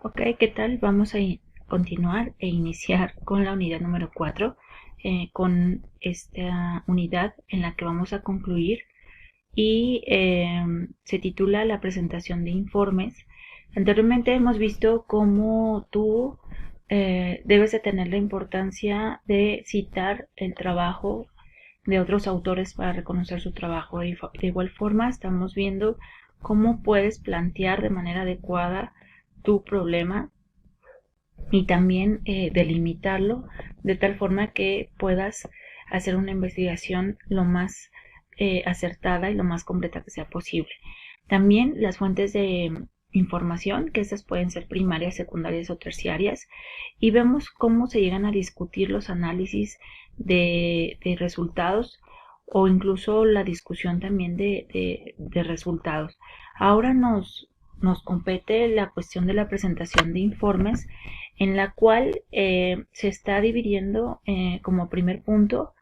Ok, ¿qué tal? Vamos a continuar e iniciar con la unidad número 4, con esta unidad en la que vamos a concluir y se titula La presentación de informes. Anteriormente hemos visto cómo tú debes de tener la importancia de citar el trabajo de otros autores para reconocer su trabajo. De igual forma, estamos viendo cómo puedes plantear de manera adecuada tu problema y también delimitarlo de tal forma que puedas hacer una investigación lo más acertada y lo más completa que sea posible. También las fuentes de información, que estas pueden ser primarias, secundarias o terciarias, y vemos cómo se llegan a discutir los análisis de resultados o incluso la discusión también de resultados. Ahora nos compete la cuestión de la presentación de informes, en la cual se está dividiendo como primer punto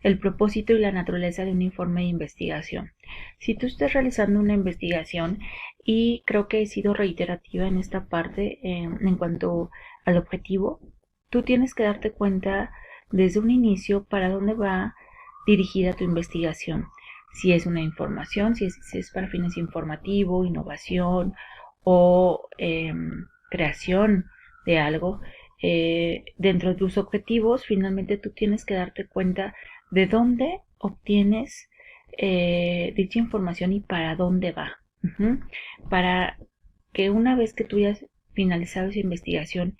el propósito y la naturaleza de un informe de investigación. Si tú estás realizando una investigación, y creo que he sido reiterativa en esta parte en cuanto al objetivo, tú tienes que darte cuenta desde un inicio para dónde va dirigida tu investigación. Si es una información, si es para fines informativos, innovación o creación de algo. Dentro de tus objetivos, finalmente tú tienes que darte cuenta de dónde obtienes dicha información y para dónde va. Para que una vez que tú hayas finalizado esa investigación,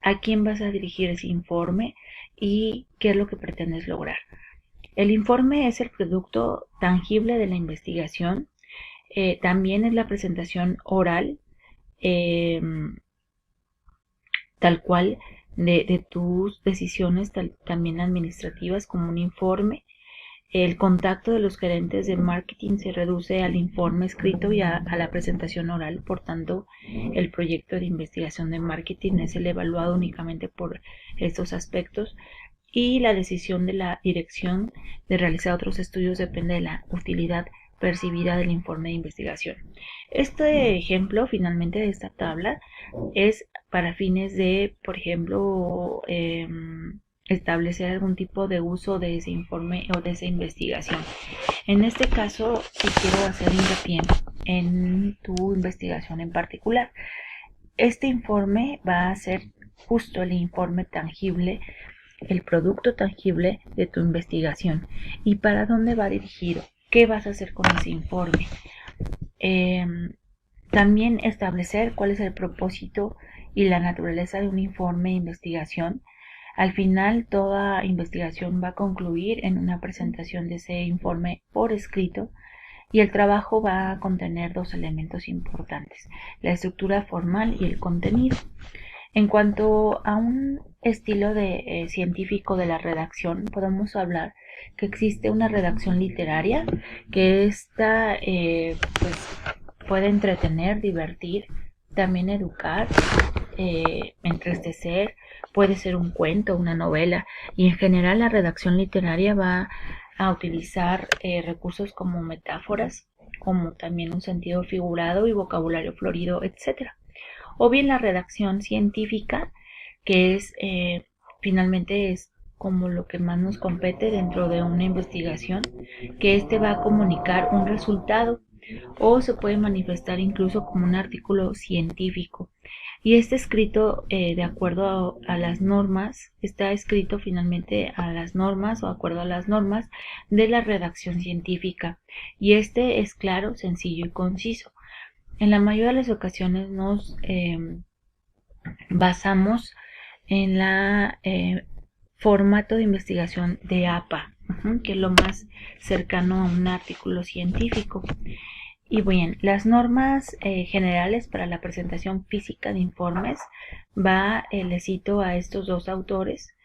a quién vas a dirigir ese informe y qué es lo que pretendes lograr. El informe es el producto tangible de la investigación. También es la presentación oral, tal cual, de tus decisiones también administrativas, como un informe. El contacto de los gerentes de marketing se reduce al informe escrito y a la presentación oral. Por tanto, el proyecto de investigación de marketing es el evaluado únicamente por estos aspectos, y la decisión de la dirección de realizar otros estudios depende de la utilidad percibida del informe de investigación. Este ejemplo, finalmente, de esta tabla es para fines de, por ejemplo, establecer algún tipo de uso de ese informe o de esa investigación. En este caso, si quiero hacer hincapié en tu investigación en particular, este informe va a ser justo el informe tangible, el producto tangible de tu investigación. ¿Y para dónde va dirigido? ¿Qué vas a hacer con ese informe? También establecer cuál es el propósito y la naturaleza de un informe de investigación. Al final, toda investigación va a concluir en una presentación de ese informe por escrito, y el trabajo va a contener dos elementos importantes: la estructura formal y el contenido. En cuanto a un estilo de científico de la redacción, podemos hablar que existe una redacción literaria, que esta pues puede entretener, divertir, también educar, entristecer, puede ser un cuento, una novela, y en general la redacción literaria va a utilizar recursos como metáforas, como también un sentido figurado y vocabulario florido, etc. O bien la redacción científica, que es finalmente es como lo que más nos compete dentro de una investigación, que va a comunicar un resultado, o se puede manifestar incluso como un artículo científico. Y escrito de acuerdo a las normas, está escrito finalmente a las normas o de acuerdo a las normas de la redacción científica. Y es claro, sencillo y conciso. En la mayoría de las ocasiones nos basamos en la formato de investigación de APA, que es lo más cercano a un artículo científico. Y bien, las normas generales para la presentación física de informes les cito a estos dos autores,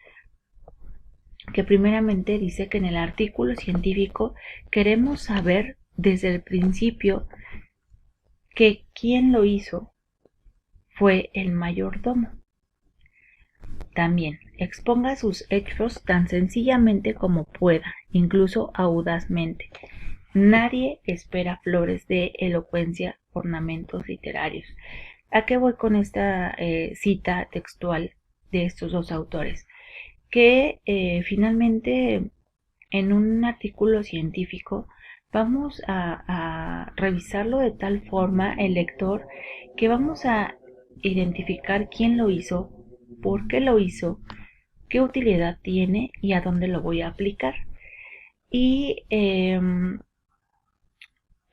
que primeramente dice que en el artículo científico queremos saber desde el principio que quien lo hizo fue el mayordomo. También exponga sus hechos tan sencillamente como pueda, incluso audazmente. Nadie espera flores de elocuencia, ornamentos literarios. ¿A qué voy con esta cita textual de estos dos autores? Que finalmente en un artículo científico vamos a revisarlo de tal forma el lector que vamos a identificar quién lo hizo, por qué lo hizo, qué utilidad tiene y a dónde lo voy a aplicar. Y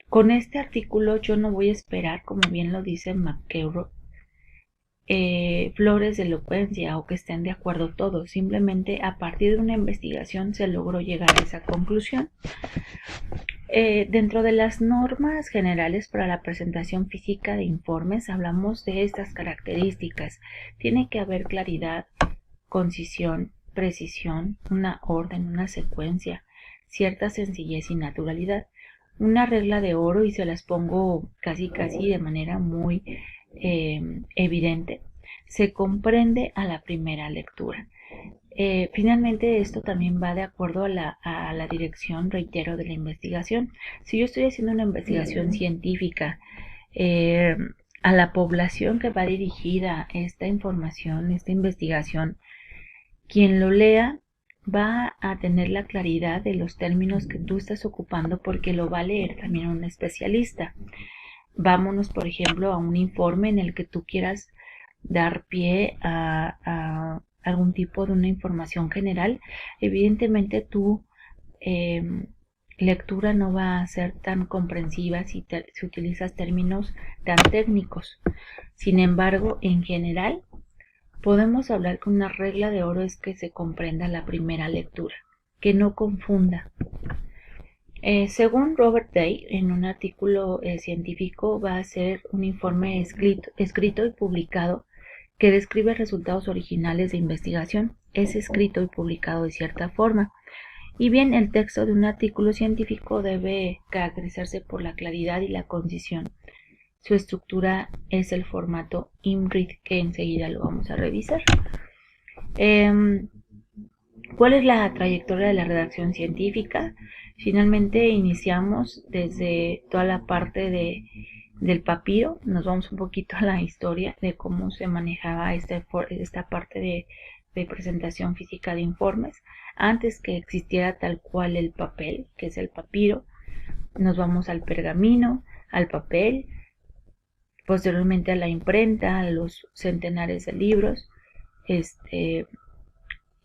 con este artículo yo no voy a esperar, como bien lo dice McElroy, flores de elocuencia o que estén de acuerdo todos. Simplemente a partir de una investigación se logró llegar a esa conclusión. Dentro de las normas generales para la presentación física de informes hablamos de estas características. Tiene que haber claridad, concisión, precisión, una orden, una secuencia, cierta sencillez y naturalidad. Una regla de oro, y se las pongo casi de manera muy evidente, se comprende a la primera lectura. Finalmente esto también va de acuerdo a la dirección, reitero, de la investigación. Si yo estoy haciendo una investigación científica a la población que va dirigida esta información, esta investigación, quien lo lea va a tener la claridad de los términos que tú estás ocupando porque lo va a leer también un especialista. Vámonos, por ejemplo, a un informe en el que tú quieras dar pie a algún tipo de una información general. Evidentemente tu lectura no va a ser tan comprensiva si utilizas términos tan técnicos. Sin embargo, en general, podemos hablar que una regla de oro es que se comprenda la primera lectura, que no confunda. Según Robert Day, en un artículo científico va a ser un informe escrito y publicado que describe resultados originales de investigación. Es escrito y publicado de cierta forma. Y bien, el texto de un artículo científico debe caracterizarse por la claridad y la concisión. Su estructura es el formato IMRIT, que enseguida lo vamos a revisar. ¿Cuál es la trayectoria de la redacción científica? Finalmente iniciamos desde toda la parte del papiro. Nos vamos un poquito a la historia de cómo se manejaba esta parte de presentación física de informes antes que existiera tal cual el papel, que es el papiro. Nos vamos al pergamino, al papel, posteriormente a la imprenta, a los centenares de libros,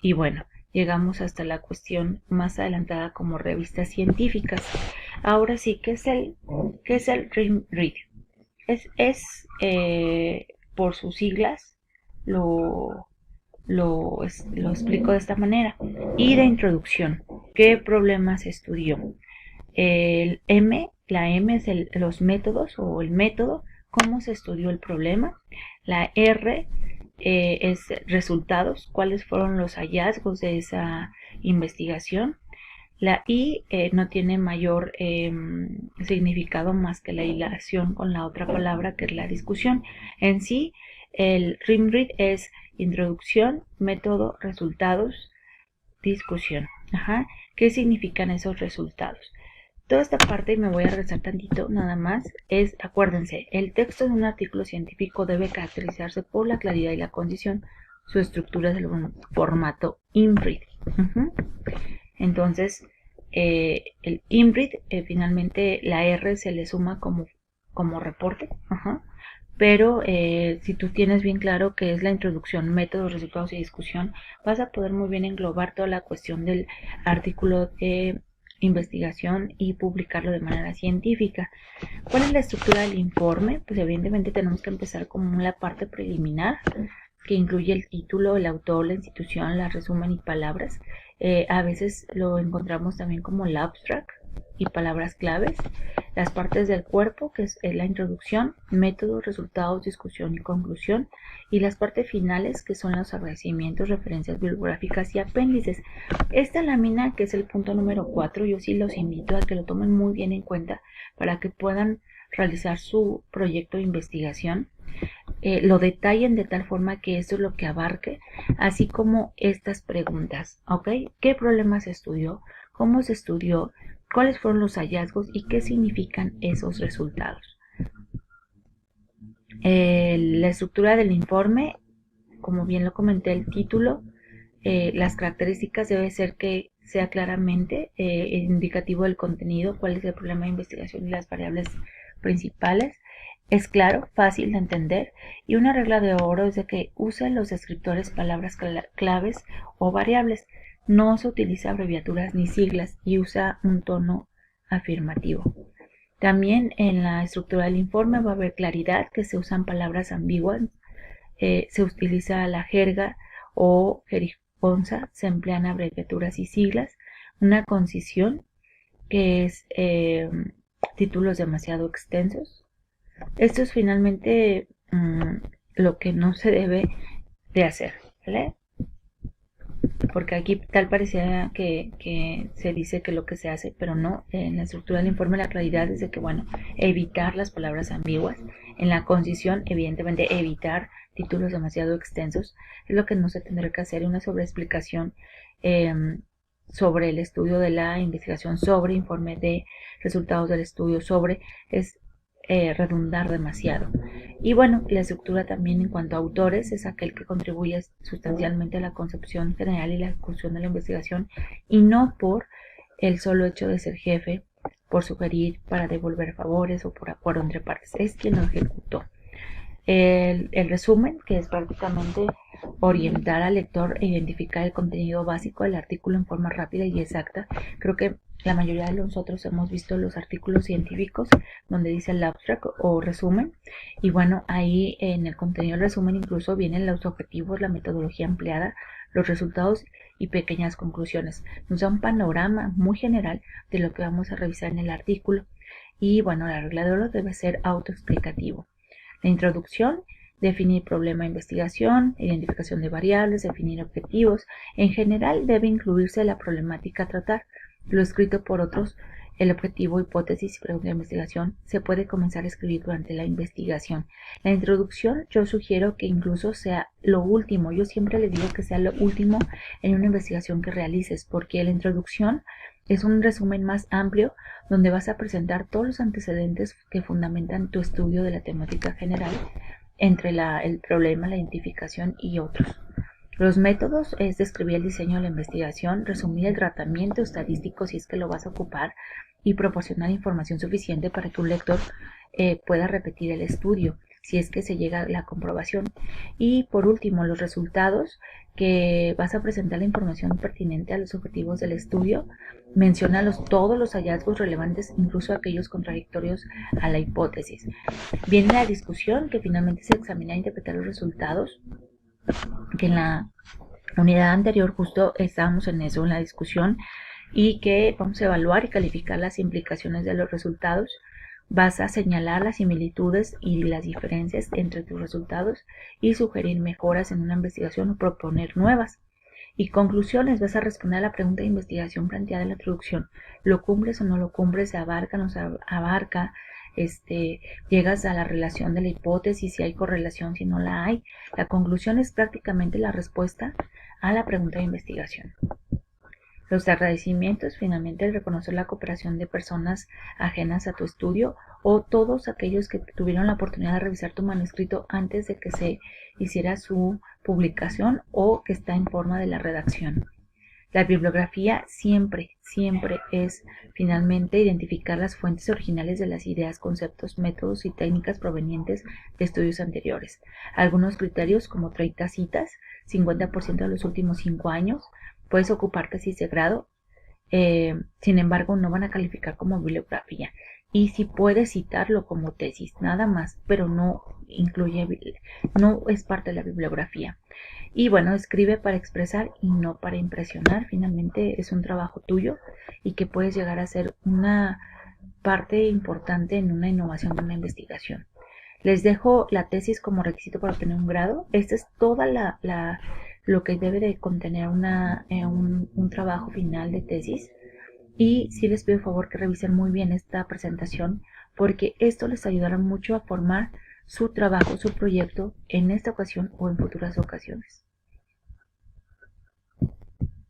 y bueno, llegamos hasta la cuestión más adelantada como revistas científicas. Ahora sí, ¿qué es el RIMRID? Es por sus siglas, lo explico de esta manera. Y de introducción, ¿qué problemas estudió? La M es los métodos o el método, cómo se estudió el problema. La R es resultados, cuáles fueron los hallazgos de esa investigación. La I no tiene mayor significado más que la hilación con la otra palabra, que es la discusión. En sí, el RIMRID es introducción, método, resultados, discusión. ¿Qué significan esos resultados? Toda esta parte, me voy a regresar tantito nada más, acuérdense, el texto de un artículo científico debe caracterizarse por la claridad y la concisión. Su estructura es el formato IMRID. Entonces, el IMRID, finalmente la R se le suma como reporte, pero si tú tienes bien claro que es la introducción, métodos, resultados y discusión, vas a poder muy bien englobar toda la cuestión del artículo de investigación y publicarlo de manera científica. ¿Cuál es la estructura del informe? Pues evidentemente tenemos que empezar con la parte preliminar, que incluye el título, el autor, la institución, la resumen y palabras. A veces lo encontramos también como el abstract y palabras claves. Las partes del cuerpo, que es la introducción, métodos, resultados, discusión y conclusión. Y las partes finales, que son los agradecimientos, referencias bibliográficas y apéndices. Esta lámina, que es el punto número 4, yo sí los invito a que lo tomen muy bien en cuenta para que puedan realizar su proyecto de investigación. Lo detallen de tal forma que esto es lo que abarque, así como estas preguntas, ¿ok? ¿Qué problemas se estudió? ¿Cómo se estudió? ¿Cuáles fueron los hallazgos y qué significan esos resultados? La estructura del informe, como bien lo comenté, el título, las características debe ser que sea claramente indicativo del contenido, cuál es el problema de investigación y las variables principales. Es claro, fácil de entender, y una regla de oro es de que use los descriptores palabras claves o variables. No se utiliza abreviaturas ni siglas y usa un tono afirmativo. También en la estructura del informe va a haber claridad, que se usan palabras ambiguas, se utiliza la jerga o jerigonza, se emplean abreviaturas y siglas, una concisión, que es títulos demasiado extensos. Esto es finalmente lo que no se debe de hacer, ¿vale? Porque aquí tal parecía que se dice que lo que se hace, pero no. En la estructura del informe la claridad es de que, bueno, evitar las palabras ambiguas. En la concisión, evidentemente, evitar títulos demasiado extensos. Es lo que no se tendrá que hacer. Una sobreexplicación sobre el estudio de la investigación, sobre informe de resultados del estudio, sobre es redundar demasiado. Y bueno, la estructura también en cuanto a autores es aquel que contribuye sustancialmente a la concepción general y la ejecución de la investigación, y no por el solo hecho de ser jefe, por sugerir, para devolver favores o por acuerdo entre partes. Es quien lo ejecutó. El resumen, que es prácticamente orientar al lector e identificar el contenido básico del artículo en forma rápida y exacta. Creo que la mayoría de nosotros hemos visto los artículos científicos donde dice el abstract o resumen, y bueno, ahí en el contenido del resumen incluso vienen los objetivos, la metodología empleada, los resultados y pequeñas conclusiones. Nos da un panorama muy general de lo que vamos a revisar en el artículo, y bueno, la regla de oro debe ser autoexplicativo. La introducción: definir problema de investigación, identificación de variables, definir objetivos. En general debe incluirse la problemática a tratar. Lo escrito por otros, el objetivo, hipótesis y pregunta de investigación, se puede comenzar a escribir durante la investigación. La introducción yo sugiero que incluso sea lo último. Yo siempre les digo que sea lo último en una investigación que realices, porque la introducción es un resumen más amplio donde vas a presentar todos los antecedentes que fundamentan tu estudio de la temática general, entre el problema, la identificación y otros. Los métodos es describir el diseño de la investigación, resumir el tratamiento estadístico si es que lo vas a ocupar, y proporcionar información suficiente para que un lector pueda repetir el estudio si es que se llega a la comprobación. Y por último, los resultados, que vas a presentar la información pertinente a los objetivos del estudio. Menciona todos los hallazgos relevantes, incluso aquellos contradictorios a la hipótesis. Viene la discusión, que finalmente se examina e interpretar los resultados, que en la unidad anterior justo estábamos en eso, en la discusión, y que vamos a evaluar y calificar las implicaciones de los resultados. Vas a señalar las similitudes y las diferencias entre tus resultados y sugerir mejoras en una investigación o proponer nuevas. Y conclusiones: vas a responder a la pregunta de investigación planteada en la introducción. ¿Lo cumples o no lo cumples? ¿Se abarca o no se abarca? Llegas a la relación de la hipótesis, si hay correlación, si no la hay. La conclusión es prácticamente la respuesta a la pregunta de investigación. Los agradecimientos: finalmente, el reconocer la cooperación de personas ajenas a tu estudio o todos aquellos que tuvieron la oportunidad de revisar tu manuscrito antes de que se hiciera su publicación o que está en forma de la redacción. La bibliografía siempre es finalmente identificar las fuentes originales de las ideas, conceptos, métodos y técnicas provenientes de estudios anteriores. Algunos criterios, como 30 citas, 50% de los últimos 5 años. Puedes ocupar tesis de grado, sin embargo no van a calificar como bibliografía. Y si puedes citarlo como tesis, nada más, pero no es parte de la bibliografía. Y bueno, escribe para expresar y no para impresionar. Finalmente es un trabajo tuyo y que puedes llegar a ser una parte importante en una innovación de una investigación. Les dejo la tesis como requisito para obtener un grado. Esta es toda lo que debe de contener un trabajo final de tesis. Y sí les pido por favor que revisen muy bien esta presentación, porque esto les ayudará mucho a formar su trabajo, su proyecto en esta ocasión o en futuras ocasiones.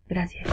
Gracias.